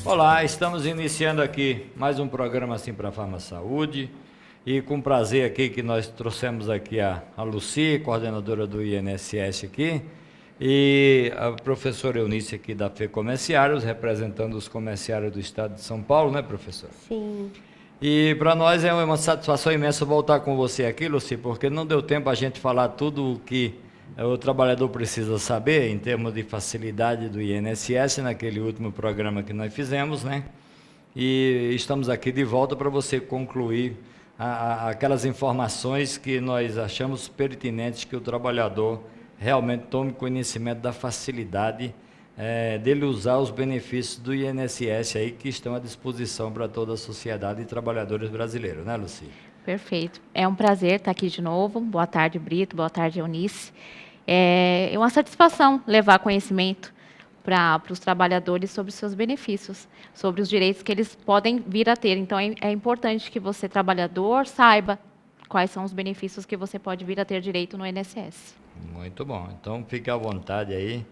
Olá, estamos iniciando aqui mais um programa Assim para a Farma Saúde e com prazer aqui que nós trouxemos aqui a Lucy, coordenadora do INSS aqui, e a professora Eunice aqui da FE Comerciários, representando os comerciários do estado de São Paulo, né, professora? Sim. E para nós é uma satisfação imensa voltar com você aqui, Lucy, porque não deu tempo a gente falar tudo o que o trabalhador precisa saber em termos de facilidade do INSS naquele último programa que nós fizemos, né? E estamos aqui de volta para você concluir aquelas informações que nós achamos pertinentes que o trabalhador realmente tome conhecimento da facilidade dele usar os benefícios do INSS aí que estão à disposição para toda a sociedade e trabalhadores brasileiros, né, Lucy? Perfeito. É um prazer estar aqui de novo. Boa tarde, Brito. Boa tarde, Eunice. É uma satisfação levar conhecimento para os trabalhadores sobre os seus benefícios, sobre os direitos que eles podem vir a ter. Então, é importante que você, trabalhador, saiba quais são os benefícios que você pode vir a ter direito no INSS. Muito bom. Então, fique à vontade aí.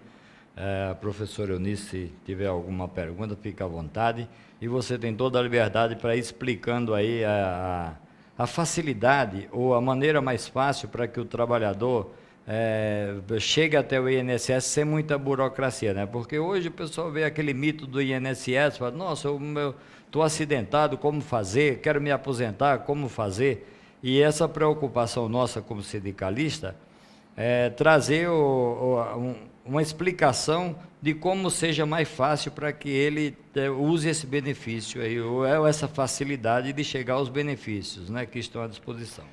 A professora Eunice, se tiver alguma pergunta, fique à vontade. E você tem toda a liberdade para ir explicando aí a facilidade ou a maneira mais fácil para que o trabalhador chegue até o INSS sem muita burocracia, né? Porque hoje o pessoal vê aquele mito do INSS, fala, nossa, eu estou acidentado, como fazer? Quero me aposentar, como fazer? E essa preocupação nossa como sindicalista trazer uma explicação de como seja mais fácil para que ele use esse benefício aí, ou essa facilidade de chegar aos benefícios, né, que estão à disposição.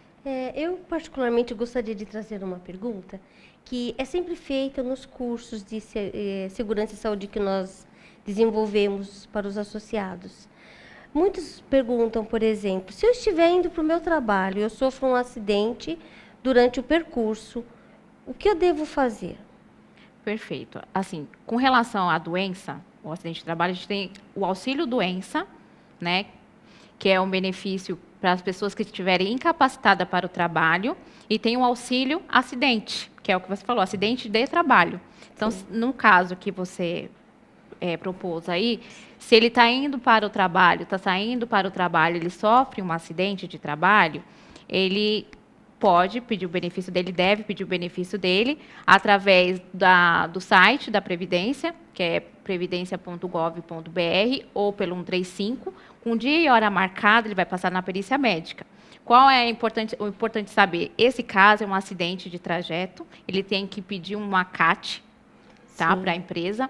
Eu particularmente gostaria de trazer uma pergunta que é sempre feita nos cursos de segurança e saúde que nós desenvolvemos para os associados. Muitos perguntam, por exemplo, se eu estiver indo para o meu trabalho e eu sofro um acidente durante o percurso, o que eu devo fazer? Perfeito. Assim, com relação à doença, o acidente de trabalho, a gente tem o auxílio doença, né, que é um benefício para as pessoas que estiverem incapacitadas para o trabalho, e tem o auxílio acidente, que é o que você falou, acidente de trabalho. Então, no caso que você propôs aí, se ele está indo para o trabalho, está saindo para o trabalho, ele sofre um acidente de trabalho, ele pode pedir o benefício dele, deve pedir o benefício dele, através do site da Previdência, que é previdência.gov.br, ou pelo 135, com dia e hora marcada, ele vai passar na perícia médica. Qual é o importante saber? Esse caso é um acidente de trajeto, ele tem que pedir um ACAT, tá, para a empresa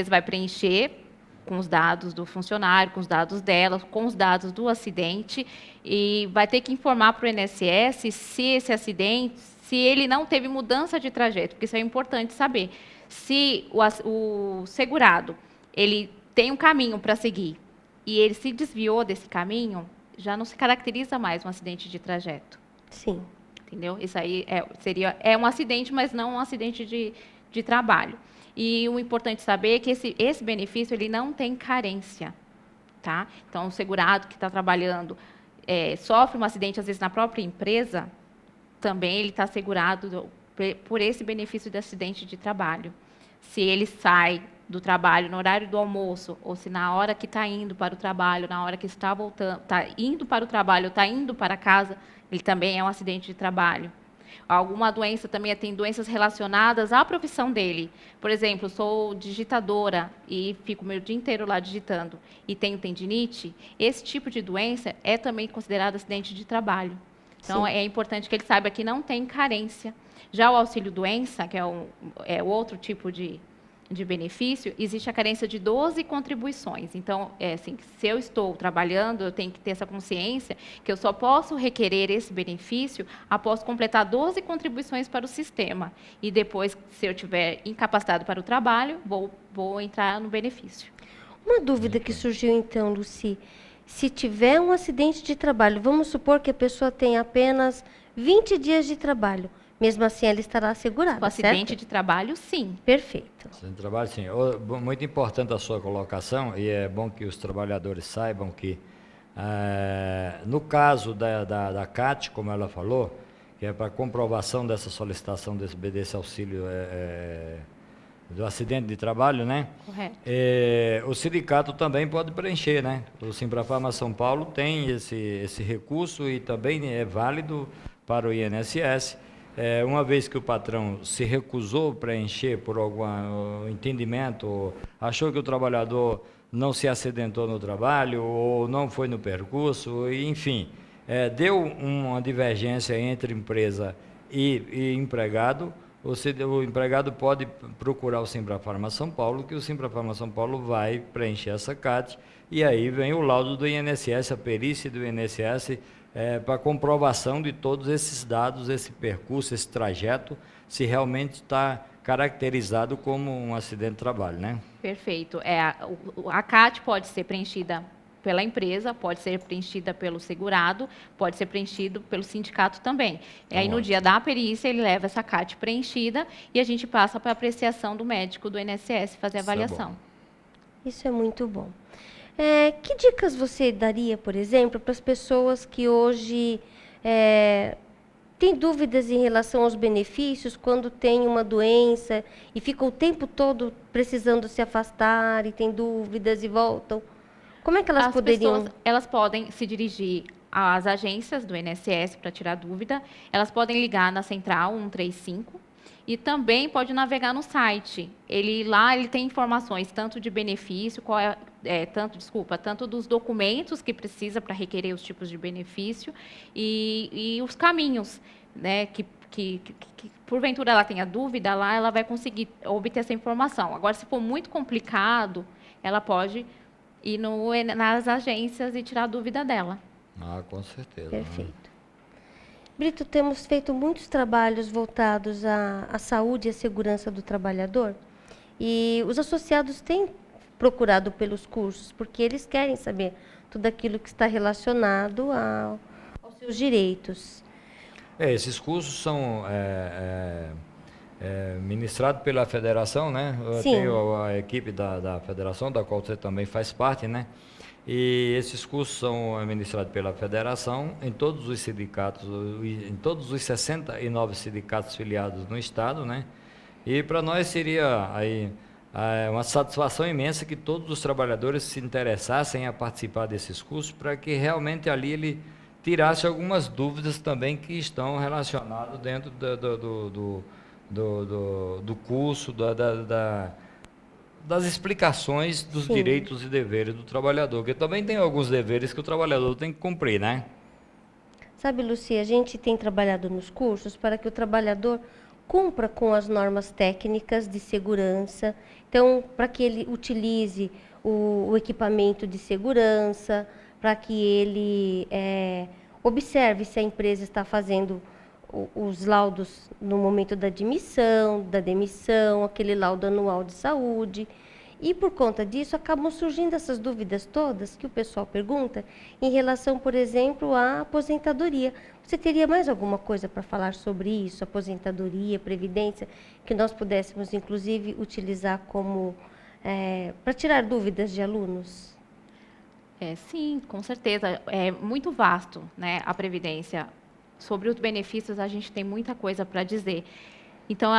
vai preencher com os dados do funcionário, com os dados dela, com os dados do acidente, e vai ter que informar para o INSS se esse acidente, se ele não teve mudança de trajeto, porque isso é importante saber. Se o segurado, ele tem um caminho para seguir, e ele se desviou desse caminho, já não se caracteriza mais um acidente de trajeto. Sim. Entendeu? Isso aí seria um acidente, mas não um acidente de trabalho. E o importante saber é que esse benefício ele não tem carência, tá? Então, o segurado que está trabalhando sofre um acidente, às vezes, na própria empresa, também ele está assegurado por esse benefício de acidente de trabalho. Se ele sai do trabalho no horário do almoço, ou se na hora que está indo para o trabalho, na hora que está voltando, está indo para o trabalho, ou está indo para casa, ele também é um acidente de trabalho. Alguma doença também, tem doenças relacionadas à profissão dele. Por exemplo, sou digitadora e fico o meu dia inteiro lá digitando e tenho tendinite. Esse tipo de doença é também considerado acidente de trabalho. Então, é importante que ele saiba que não tem carência. Já o auxílio-doença, que é outro tipo de benefício, existe a carência de 12 contribuições. Então, assim, se eu estou trabalhando, eu tenho que ter essa consciência que eu só posso requerer esse benefício após completar 12 contribuições para o sistema. E depois, se eu estiver incapacitado para o trabalho, vou entrar no benefício. Uma dúvida que surgiu então, Lucy, se tiver um acidente de trabalho, vamos supor que a pessoa tem apenas 20 dias de trabalho, mesmo assim ela estará assegurada, o acidente certo? de trabalho, sim. Perfeito. Acidente de trabalho, sim. Muito importante a sua colocação, e é bom que os trabalhadores saibam que, no caso da CAT, como ela falou, que é para comprovação dessa solicitação desse auxílio do acidente de trabalho, né? Correto. O sindicato também pode preencher, né? O Simbrafarma São Paulo tem esse recurso e também é válido para o INSS. Uma vez que o patrão se recusou a preencher por algum entendimento, ou achou que o trabalhador não se acidentou no trabalho ou não foi no percurso, enfim, deu uma divergência entre empresa e empregado, o empregado pode procurar o Simbrafarma São Paulo, que o Simbrafarma São Paulo vai preencher essa CAT, e aí vem o laudo do INSS, a perícia do INSS, para comprovação de todos esses dados, esse percurso, esse trajeto, se realmente está caracterizado como um acidente de trabalho, né? Perfeito. A CAT pode ser preenchida pela empresa, pode ser preenchida pelo segurado, pode ser preenchido pelo sindicato também. E aí, no dia da perícia, ele leva essa CAT preenchida e a gente passa para a apreciação do médico do INSS fazer a avaliação. Isso é muito bom. Que dicas você daria, por exemplo, para as pessoas que hoje têm dúvidas em relação aos benefícios quando tem uma doença e ficam o tempo todo precisando se afastar e tem dúvidas e voltam? Como é que elas poderiam... Elas podem se dirigir às agências do INSS para tirar dúvida, elas podem ligar na central 135 e também pode navegar no site. Lá ele tem informações tanto de benefício, tanto dos documentos que precisa para requerer os tipos de benefício e os caminhos, né, que porventura ela tenha dúvida, lá ela vai conseguir obter essa informação. Agora, se for muito complicado, ela pode ir nas agências e tirar a dúvida dela. Com certeza. Perfeito. Brito, temos feito muitos trabalhos voltados à saúde e à segurança do trabalhador e os associados têm procurado pelos cursos porque eles querem saber tudo aquilo que está relacionado aos seus direitos. Esses cursos são ministrados pela federação, né? Sim. Tem a equipe da federação, da qual você também faz parte, né? E esses cursos são ministrados pela federação em todos os sindicatos, em todos os 69 sindicatos filiados no estado, né? E para nós seria aí uma satisfação imensa que todos os trabalhadores se interessassem a participar desses cursos para que realmente ali ele tirasse algumas dúvidas também que estão relacionadas dentro do curso, das explicações dos Sim. direitos e deveres do trabalhador, porque também tem alguns deveres que o trabalhador tem que cumprir, né? Sabe, Lucia, a gente tem trabalhado nos cursos para que o trabalhador cumpra com as normas técnicas de segurança, então, para que ele utilize o equipamento de segurança, para que ele observe se a empresa está fazendo os laudos no momento da admissão, da demissão, aquele laudo anual de saúde. E por conta disso, acabam surgindo essas dúvidas todas que o pessoal pergunta em relação, por exemplo, à aposentadoria. Você teria mais alguma coisa para falar sobre isso, aposentadoria, previdência, que nós pudéssemos, inclusive, utilizar como para tirar dúvidas de alunos? Sim, com certeza. É muito vasto, né, a previdência. Sobre os benefícios, a gente tem muita coisa para dizer. Então,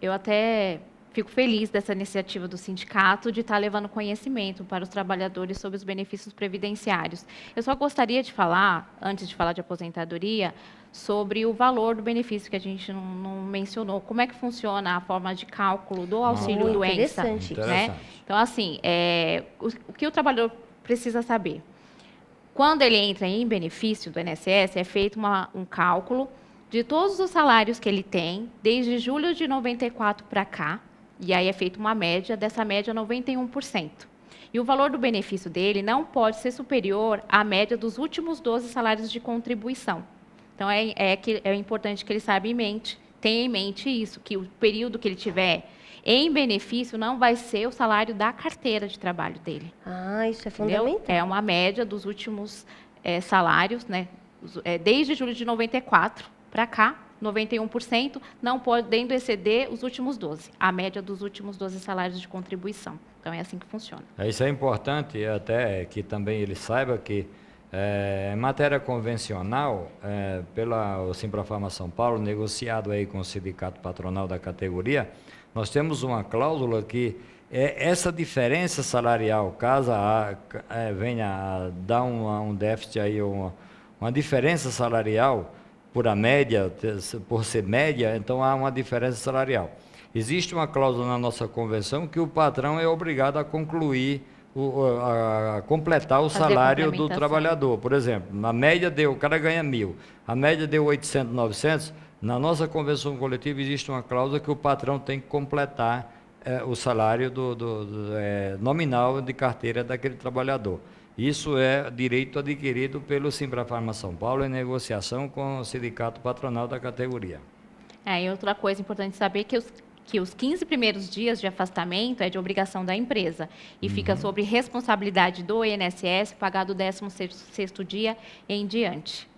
eu até fico feliz dessa iniciativa do sindicato de estar levando conhecimento para os trabalhadores sobre os benefícios previdenciários. Eu só gostaria de falar, antes de falar de aposentadoria, sobre o valor do benefício que a gente não mencionou. Como é que funciona a forma de cálculo do auxílio-doença? Interessante. Né? Então, assim, o que o trabalhador precisa saber? Quando ele entra em benefício do INSS, é feito um cálculo de todos os salários que ele tem, desde julho de 94 para cá, e aí é feita uma média, dessa média 91%. E o valor do benefício dele não pode ser superior à média dos últimos 12 salários de contribuição. Então, é importante que ele tenha em mente isso, que o período que ele tiver em benefício não vai ser o salário da carteira de trabalho dele. Isso é fundamental. É uma média dos últimos salários, né? Desde julho de 94 para cá, 91%, não podendo exceder os últimos 12, a média dos últimos 12 salários de contribuição. Então, é assim que funciona. Isso é importante, até que também ele saiba que Em matéria convencional, pela Simprafarma São Paulo, negociado aí com o sindicato patronal da categoria, nós temos uma cláusula que essa diferença salarial, caso venha a dar um déficit aí, uma diferença salarial por ser média, então há uma diferença salarial. Existe uma cláusula na nossa convenção que o patrão é obrigado a concluir, a completar o salário do trabalhador. Por exemplo, na média o cara ganha 1.000, a média deu 800, 900, na nossa convenção coletiva existe uma cláusula que o patrão tem que completar o salário nominal de carteira daquele trabalhador. Isso é direito adquirido pelo Simprafarma São Paulo em negociação com o sindicato patronal da categoria. E outra coisa importante saber que os 15 primeiros dias de afastamento é de obrigação da empresa e fica sob responsabilidade do INSS pagar do 16º dia em diante.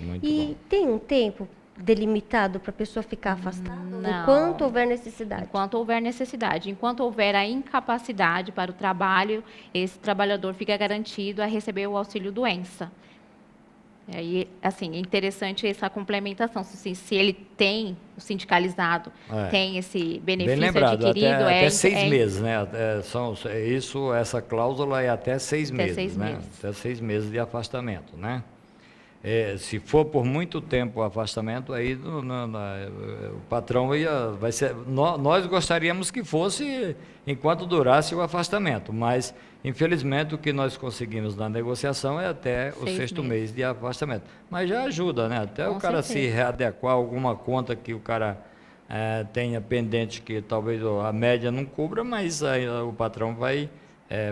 Muito bom. Tem um tempo delimitado para a pessoa ficar afastada? Não. Enquanto houver necessidade? Enquanto houver necessidade. Enquanto houver a incapacidade para o trabalho, esse trabalhador fica garantido a receber o auxílio-doença. E aí, assim, é interessante essa complementação. Se ele tem, o sindicalizado, tem esse benefício bem lembrado, adquirido. Até 6 meses, né? Essa cláusula é até 6 meses, 6 né? meses. Até 6 meses de afastamento, né? Se for por muito tempo o afastamento, aí o patrão vai ser. Nós gostaríamos que fosse enquanto durasse o afastamento, mas infelizmente o que nós conseguimos na negociação é até o 6º mês de afastamento. Mas já ajuda, né? Até o cara se readequar a alguma conta que o cara tenha pendente que talvez a média não cubra, mas aí o patrão vai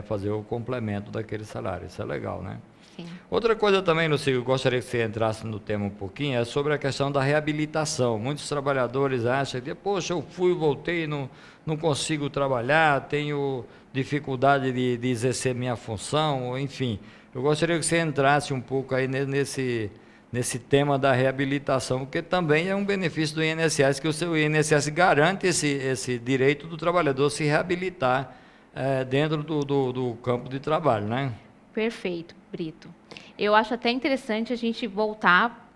fazer o complemento daquele salário. Isso é legal, né? Sim. Outra coisa também, Lucio, eu gostaria que você entrasse no tema um pouquinho, é sobre a questão da reabilitação. Muitos trabalhadores acham que, poxa, eu fui, voltei, não consigo trabalhar, tenho dificuldade de exercer minha função, enfim. Eu gostaria que você entrasse um pouco aí nesse tema da reabilitação, porque também é um benefício do INSS, que o seu INSS garante esse direito do trabalhador se reabilitar dentro do campo de trabalho, né? Perfeito, Brito. Eu acho até interessante a gente voltar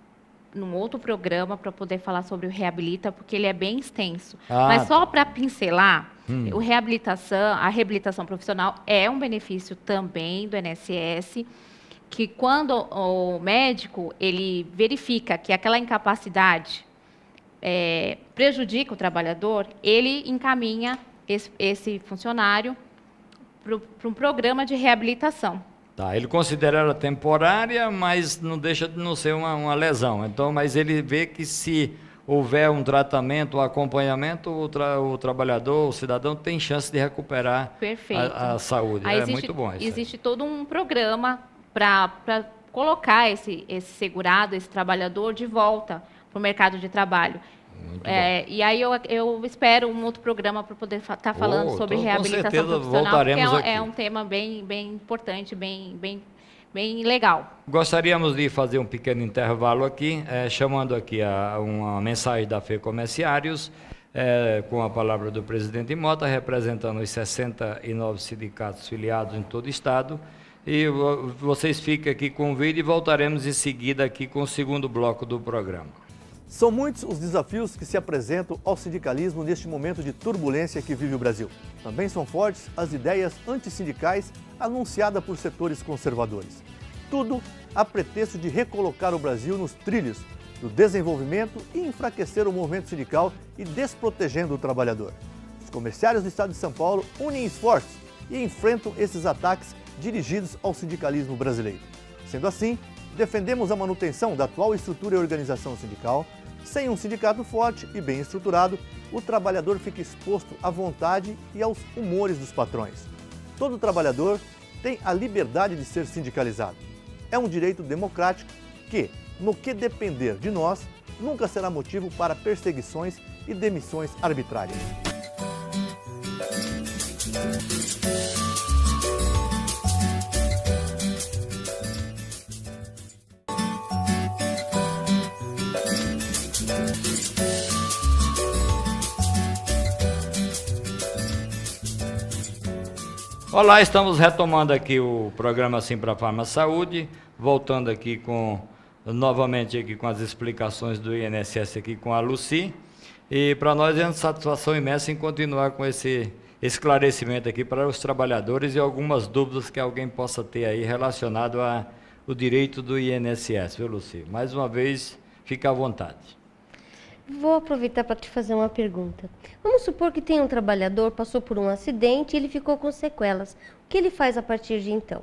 num outro programa para poder falar sobre o Reabilita, porque ele é bem extenso. Mas só para pincelar, a reabilitação profissional é um benefício também do INSS, que quando o médico ele verifica que aquela incapacidade prejudica o trabalhador, ele encaminha esse funcionário para um programa de reabilitação. Tá, ele considera ela temporária, mas não deixa de não ser uma lesão. Então, mas ele vê que se houver um tratamento, um acompanhamento, o trabalhador, o cidadão tem chance de recuperar a saúde. Muito bom isso. Existe todo um programa para colocar esse segurado, esse trabalhador de volta para o mercado de trabalho. E aí eu espero um outro programa para poder estar falando sobre reabilitação profissional, porque é um tema bem importante, bem legal. Gostaríamos de fazer um pequeno intervalo aqui, chamando aqui uma mensagem da FEComérciários, com a palavra do presidente Mota, representando os 69 sindicatos filiados em todo o estado. E vocês fiquem aqui com o vídeo e voltaremos em seguida aqui com o segundo bloco do programa. São muitos os desafios que se apresentam ao sindicalismo neste momento de turbulência que vive o Brasil. Também são fortes as ideias antissindicais anunciadas por setores conservadores. Tudo a pretexto de recolocar o Brasil nos trilhos do desenvolvimento e enfraquecer o movimento sindical e desprotegendo o trabalhador. Os comerciários do estado de São Paulo unem esforços e enfrentam esses ataques dirigidos ao sindicalismo brasileiro. Sendo assim, defendemos a manutenção da atual estrutura e organização sindical. Sem um sindicato forte e bem estruturado, o trabalhador fica exposto à vontade e aos humores dos patrões. Todo trabalhador tem a liberdade de ser sindicalizado. É um direito democrático que, no que depender de nós, nunca será motivo para perseguições e demissões arbitrárias. Olá, estamos retomando aqui o programa Simprafarma Saúde. voltando aqui novamente aqui com as explicações do INSS aqui com a Lucy. E para nós é uma satisfação imensa em continuar com esse esclarecimento aqui para os trabalhadores e algumas dúvidas que alguém possa ter aí relacionado ao direito do INSS, viu, Lucy? Mais uma vez, fica à vontade. Vou aproveitar para te fazer uma pergunta. Vamos supor que tem um trabalhador, passou por um acidente e ele ficou com sequelas. O que ele faz a partir de então?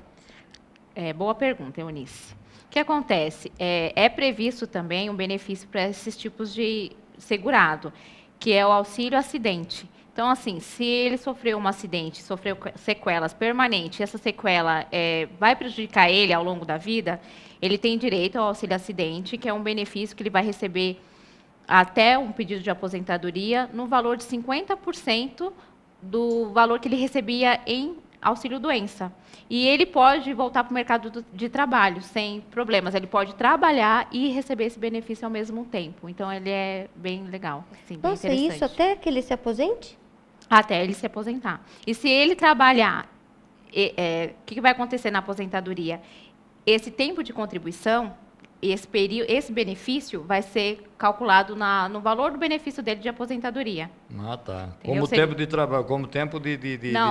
Boa pergunta, Eunice. O que acontece? É previsto também um benefício para esses tipos de segurado, que é o auxílio acidente. Então, assim, se ele sofreu um acidente, sofreu sequelas permanentes, essa sequela vai prejudicar ele ao longo da vida, ele tem direito ao auxílio acidente, que é um benefício que ele vai receber até um pedido de aposentadoria no valor de 50% do valor que ele recebia em auxílio-doença. E ele pode voltar para o mercado de trabalho sem problemas. Ele pode trabalhar e receber esse benefício ao mesmo tempo. Então, ele é bem legal. Assim, bem Nossa, interessante. isso até que ele se aposente? Até ele se aposentar. E se ele trabalhar, o que vai acontecer na aposentadoria? Esse tempo de contribuição, esse benefício vai ser calculado no valor do benefício dele de aposentadoria. Ah, tá. Entendeu? Como tempo de trabalho, como tempo de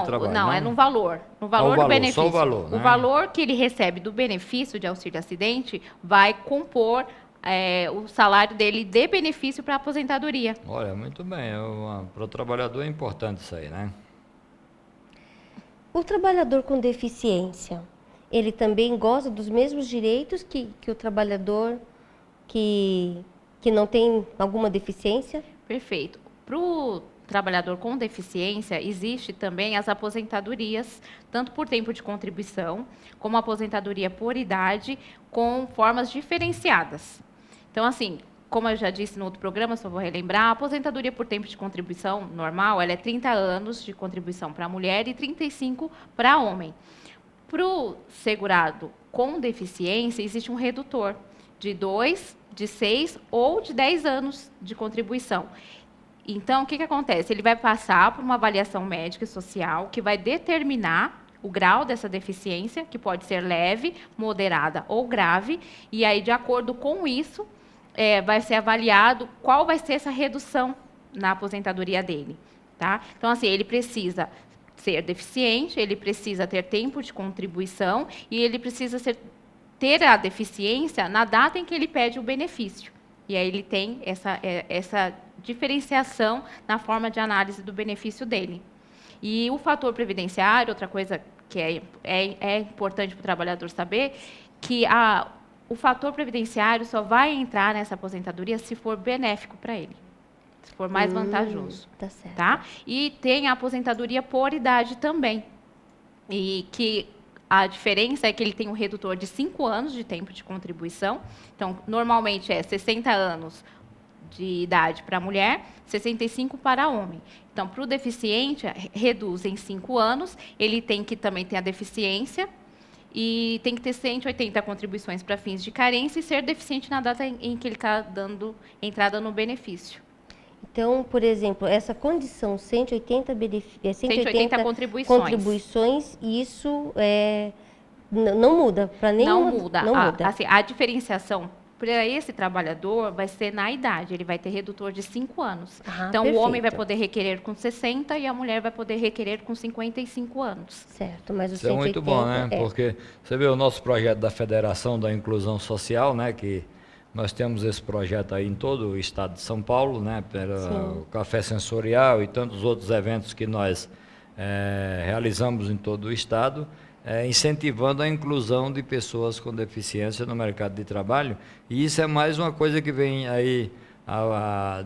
trabalho. Não, é no valor. No valor do benefício. Só o valor, né? O valor que ele recebe do benefício de auxílio acidente vai compor o salário dele de benefício para a aposentadoria. Olha, muito bem. Para o trabalhador é importante isso aí, né? O trabalhador com deficiência, ele também goza dos mesmos direitos que o trabalhador que não tem alguma deficiência? Perfeito. Para o trabalhador com deficiência, existe também as aposentadorias, tanto por tempo de contribuição, como aposentadoria por idade, com formas diferenciadas. Então, assim, como eu já disse no outro programa, só vou relembrar, a aposentadoria por tempo de contribuição normal, ela é 30 anos de contribuição para a mulher e 35 para homem. Para o segurado com deficiência, existe um redutor de 2, de 6 ou de 10 anos de contribuição. Então, o que acontece? Ele vai passar por uma avaliação médica e social que vai determinar o grau dessa deficiência, que pode ser leve, moderada ou grave, e aí, de acordo com isso, vai ser avaliado qual vai ser essa redução na aposentadoria dele. Tá? Então, assim, ele precisa ser deficiente, ele precisa ter tempo de contribuição e ele precisa ter a deficiência na data em que ele pede o benefício. E aí ele tem essa diferenciação na forma de análise do benefício dele. E o fator previdenciário, outra coisa que é importante para o trabalhador saber, que o fator previdenciário só vai entrar nessa aposentadoria se for benéfico para ele, se for mais vantajoso. Tá certo. Tá? E tem a aposentadoria por idade também. E que a diferença é que ele tem um redutor de 5 anos de tempo de contribuição. Então, normalmente é 60 anos de idade para mulher, 65 para homem. Então, para o deficiente, reduz em 5 anos, ele tem que também ter a deficiência e tem que ter 180 contribuições para fins de carência e ser deficiente na data em que ele está dando entrada no benefício. Então, por exemplo, essa condição 180 contribuições, isso não muda para nenhuma. Não muda. Assim, a diferenciação para esse trabalhador vai ser na idade, ele vai ter redutor de 5 anos. Então, perfeito. O homem vai poder requerer com 60 e a mulher vai poder requerer com 55 anos. Certo, mas o Isso é muito bom, né? Porque você vê o nosso projeto da Federação da Inclusão Social, né? Que nós temos esse projeto aí em todo o estado de São Paulo, né? Pelo Café Sensorial e tantos outros eventos que nós realizamos em todo o estado, incentivando a inclusão de pessoas com deficiência no mercado de trabalho. E isso é mais uma coisa que vem aí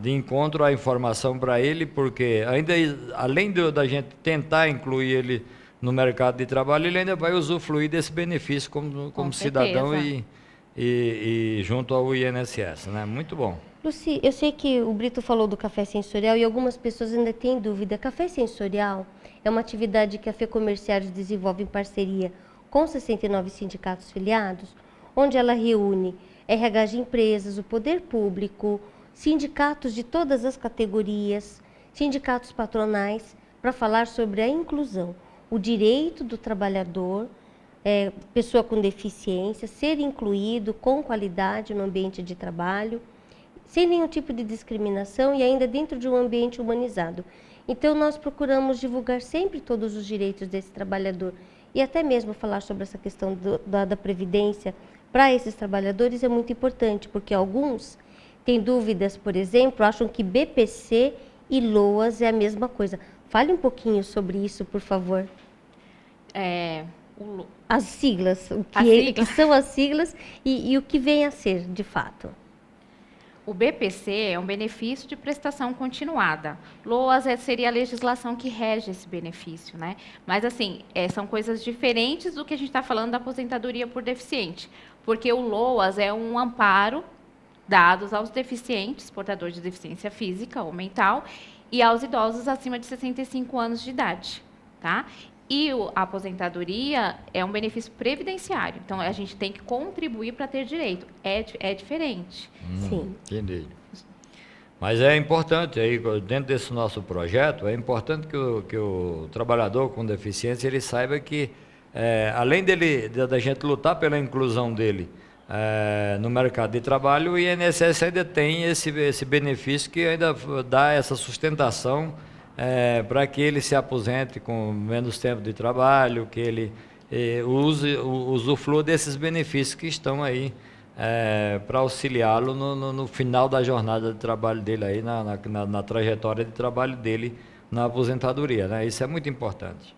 de encontro à informação para ele, porque ainda além da gente tentar incluir ele no mercado de trabalho, ele ainda vai usufruir desse benefício como cidadão e junto ao INSS, né? Muito bom. Lucy, eu sei que o Brito falou do café sensorial e algumas pessoas ainda têm dúvida. Café sensorial é uma atividade que a FEComerciários desenvolve em parceria com 69 sindicatos filiados, onde ela reúne RH de empresas, o poder público, sindicatos de todas as categorias, sindicatos patronais, para falar sobre a inclusão, o direito do trabalhador pessoa com deficiência, ser incluído com qualidade no ambiente de trabalho, sem nenhum tipo de discriminação e ainda dentro de um ambiente humanizado. Então, nós procuramos divulgar sempre todos os direitos desse trabalhador e até mesmo falar sobre essa questão da previdência para esses trabalhadores é muito importante, porque alguns têm dúvidas, por exemplo, acham que BPC e LOAS é a mesma coisa. Fale um pouquinho sobre isso, por favor. As siglas, que são as siglas e o que vem a ser, de fato. O BPC é um benefício de prestação continuada. LOAS seria a legislação que rege esse benefício, né? Mas, assim, são coisas diferentes do que a gente está falando da aposentadoria por deficiente. Porque o LOAS é um amparo dado aos deficientes, portadores de deficiência física ou mental, e aos idosos acima de 65 anos de idade, tá? E a aposentadoria é um benefício previdenciário. Então, a gente tem que contribuir para ter direito. É diferente. Sim. Entendi. Mas é importante, aí, dentro desse nosso projeto, é importante que o trabalhador com deficiência ele saiba que, além da gente lutar pela inclusão dele no mercado de trabalho, o INSS ainda tem esse benefício que ainda dá essa sustentação para que ele se aposente com menos tempo de trabalho, que ele usufrua desses benefícios que estão aí para auxiliá-lo no final da jornada de trabalho dele, aí, na trajetória de trabalho dele na aposentadoria, né? Isso é muito importante.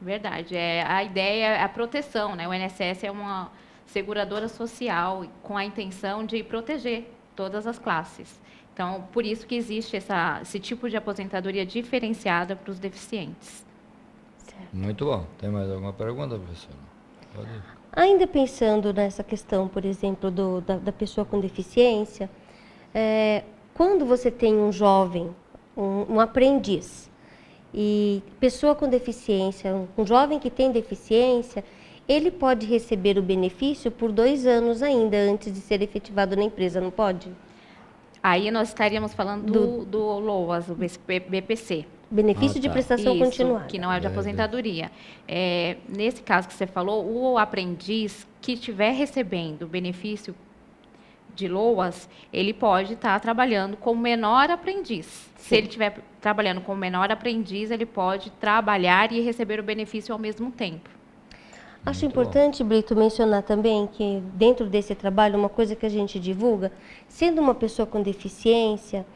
Verdade. A ideia é a proteção, né? O INSS é uma seguradora social com a intenção de proteger todas as classes. Então, por isso que existe esse tipo de aposentadoria diferenciada para os deficientes. Certo. Muito bom. Tem mais alguma pergunta, professora? Pode ir. Ainda pensando nessa questão, por exemplo, da pessoa com deficiência, quando você tem um jovem, um aprendiz, e pessoa com deficiência, um jovem que tem deficiência, ele pode receber o benefício por 2 anos ainda, antes de ser efetivado na empresa, não pode? Aí nós estaríamos falando do LOAS, o BPC. Benefício de prestação Isso, continuada. que não é de aposentadoria. Nesse caso que você falou, o aprendiz que estiver recebendo o benefício de LOAS, ele pode estar trabalhando como menor aprendiz. Sim. Se ele estiver trabalhando como menor aprendiz, ele pode trabalhar e receber o benefício ao mesmo tempo. Acho importante, Brito, mencionar também que dentro desse trabalho, uma coisa que a gente divulga, sendo uma pessoa com deficiência,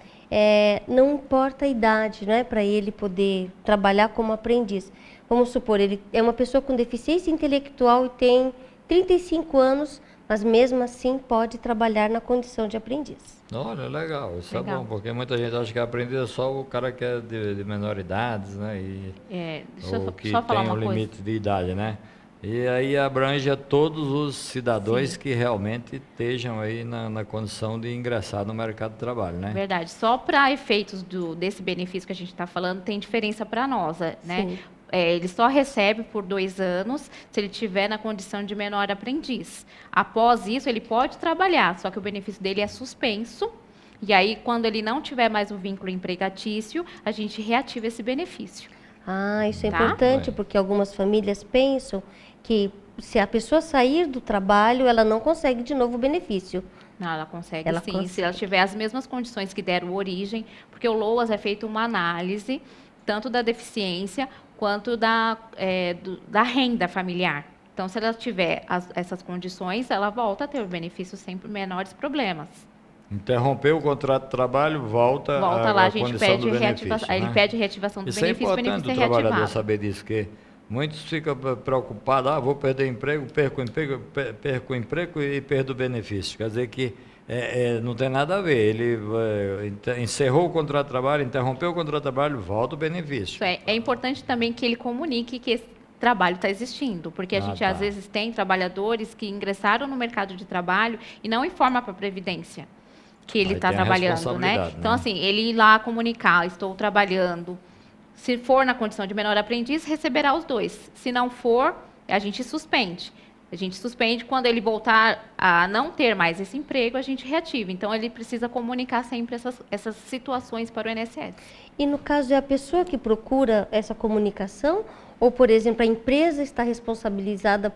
não importa a idade, não é, para ele poder trabalhar como aprendiz. Vamos supor, ele é uma pessoa com deficiência intelectual e tem 35 anos, mas mesmo assim pode trabalhar na condição de aprendiz. Olha, legal, isso Legal. é bom, porque muita gente acha que aprendiz é só o cara que é de menor idade, né? Deixa eu ou que só falar tem uma um coisa. limite de idade, né? E aí abrange a todos os cidadãos que realmente estejam aí na condição de ingressar no mercado de trabalho, né? Verdade. Só para efeitos desse benefício que a gente está falando, tem diferença para nós, né? Sim. Ele só recebe por 2 anos se ele estiver na condição de menor aprendiz. Após isso, ele pode trabalhar, só que o benefício dele é suspenso. E aí, quando ele não tiver mais o vínculo empregatício, a gente reativa esse benefício. Ah, isso é Tá? importante, porque algumas famílias pensam que se a pessoa sair do trabalho, ela não consegue de novo o benefício. Não, ela consegue Ela sim, consegue. se ela tiver as mesmas condições que deram origem, porque o LOAS é feito uma análise, tanto da deficiência quanto da renda familiar. Então, se ela tiver essas condições, ela volta a ter o benefício sem menores problemas. Interrompeu o contrato de trabalho, volta Lá, a a gente condição pede do benefício, reativação, né? ele pede reativação do Isso benefício, é o benefício importante é o trabalhador reativado. saber disso, que muitos ficam preocupados, vou perder emprego, perco o emprego e perdo o benefício. Quer dizer que não tem nada a ver. Ele encerrou o contrato de trabalho, interrompeu o contrato de trabalho, volta o benefício. Isso é importante também que ele comunique que esse trabalho está existindo, porque a gente às vezes tem trabalhadores que ingressaram no mercado de trabalho e não informa para a Previdência que ele está trabalhando, né? Então, assim, ele ir lá comunicar, estou trabalhando. Se for na condição de menor aprendiz, receberá os 2. Se não for, a gente suspende. A gente suspende, quando ele voltar a não ter mais esse emprego, a gente reativa. Então, ele precisa comunicar sempre essas situações para o INSS. E no caso, é a pessoa que procura essa comunicação? Ou, por exemplo, a empresa está responsabilizada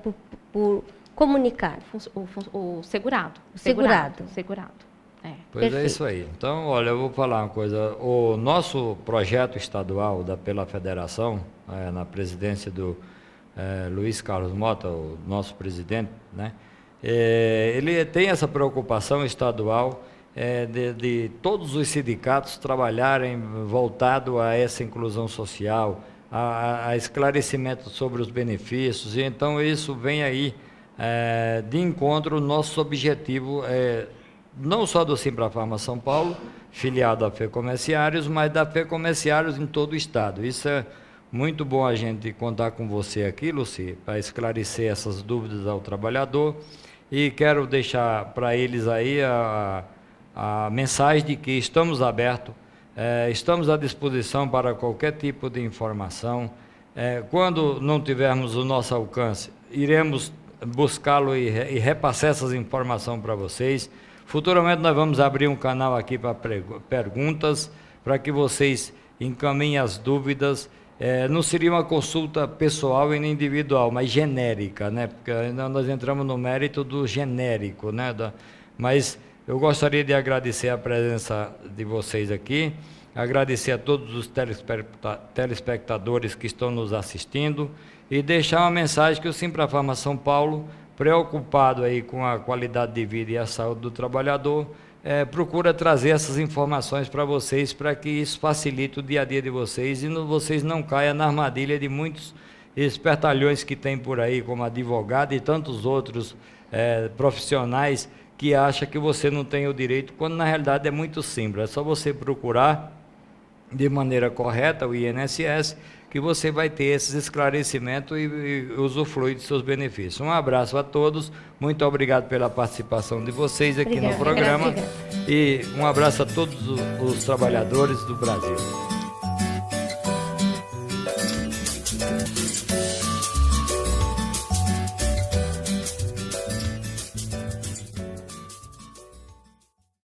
por comunicar? O segurado. O segurado. Segurado. É. Pois Perfeito. é isso aí. Então, olha, eu vou falar uma coisa. O nosso projeto estadual pela federação, na presidência do Luiz Carlos Mota, o nosso presidente, né? Ele tem essa preocupação estadual de todos os sindicatos trabalharem voltado a essa inclusão social, a esclarecimento sobre os benefícios, e então isso vem aí de encontro ao nosso objetivo, não só do Simprafarma São Paulo, filiado à FEComérciários, mas da FEComérciários em todo o estado. Isso é muito bom a gente contar com você aqui, Luci, para esclarecer essas dúvidas ao trabalhador, e quero deixar para eles aí a mensagem de que estamos abertos, estamos à disposição para qualquer tipo de informação. Quando não tivermos o nosso alcance, iremos buscá-lo e repassar essas informações para vocês. Futuramente nós vamos abrir um canal aqui para perguntas, para que vocês encaminhem as dúvidas. Não seria uma consulta pessoal e nem individual, mas genérica, né? Porque ainda nós entramos no mérito do genérico, né? Mas eu gostaria de agradecer a presença de vocês aqui, agradecer a todos os telespectadores que estão nos assistindo e deixar uma mensagem que o Simprafarma São Paulo, preocupado aí com a qualidade de vida e a saúde do trabalhador, procura trazer essas informações para vocês, para que isso facilite o dia a dia de vocês e vocês não caiam na armadilha de muitos espertalhões que tem por aí, como advogado e tantos outros profissionais que acham que você não tem o direito, quando na realidade é muito simples, é só você procurar de maneira correta o INSS, que você vai ter esses esclarecimentos e usufruir de seus benefícios. Um abraço a todos, muito obrigado pela participação de vocês aqui no programa, e um abraço a todos os trabalhadores do Brasil.